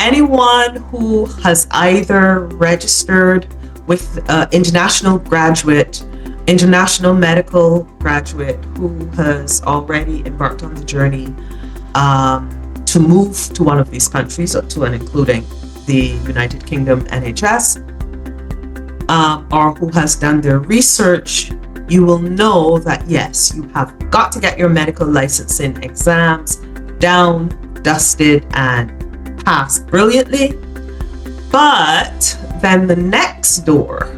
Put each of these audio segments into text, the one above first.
anyone who has either registered with international medical graduate who has already embarked on the journey to move to one of these countries, up to and including the United Kingdom NHS, or who has done their research, you will know that yes, you have got to get your medical licensing exams down, dusted, and passed brilliantly. But then the next door,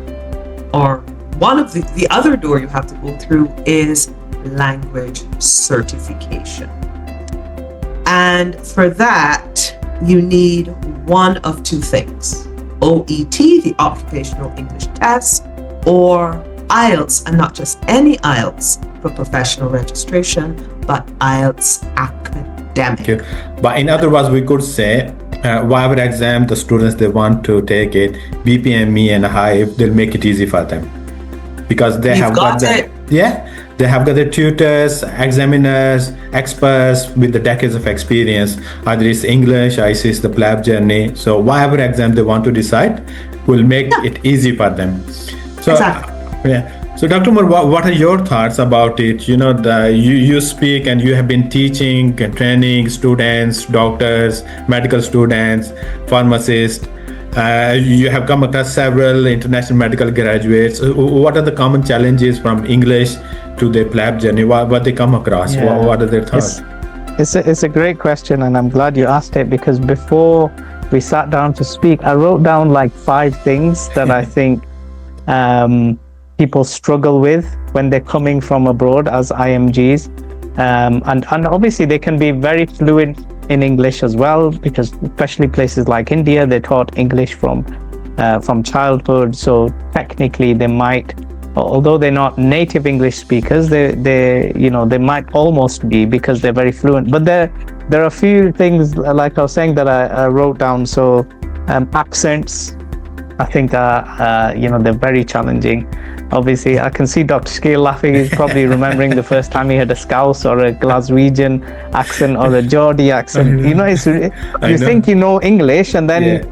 or one of the other door you have to go through, is language certification. And for that, you need one of two things: OET, the Occupational English Test, or IELTS, and not just any IELTS for professional registration, but IELTS academic. Okay. But in other words, we could say whatever exam the students they want to take it, BPME and high, they'll make it easy for them because they have got they have got the tutors, examiners, experts with the decades of experience. Either it's English, ICS, the PLAB journey. So whatever exam they want to decide will make it easy for them. So exactly. So Dr. Moore, what are your thoughts about it? You know, you speak and you have been teaching and training students, doctors, medical students, pharmacists. You have come across several international medical graduates. What are the common challenges from English to the PLAB journey? What they come across? What are their thoughts? It's a great question, and I'm glad you asked it, because before we sat down to speak, I wrote down like 5 things that I think people struggle with when they're coming from abroad as IMGs. And obviously they can be very fluent in English as well, because especially places like India, they're taught English from childhood. So technically they might, although they're not native English speakers, they might almost be, because they're very fluent. But there are a few things, like I was saying, that I wrote down. So accents, I think they're very challenging. Obviously, I can see Dr. Skeel laughing. He's probably remembering the first time he had a Scouse or a Glaswegian accent or a Geordie accent. You think you know English, and then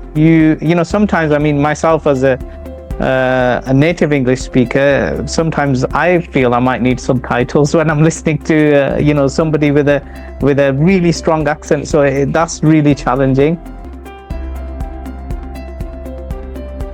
sometimes, I mean, myself as a native English speaker, sometimes I feel I might need subtitles when I'm listening to somebody with a really strong accent. So that's really challenging.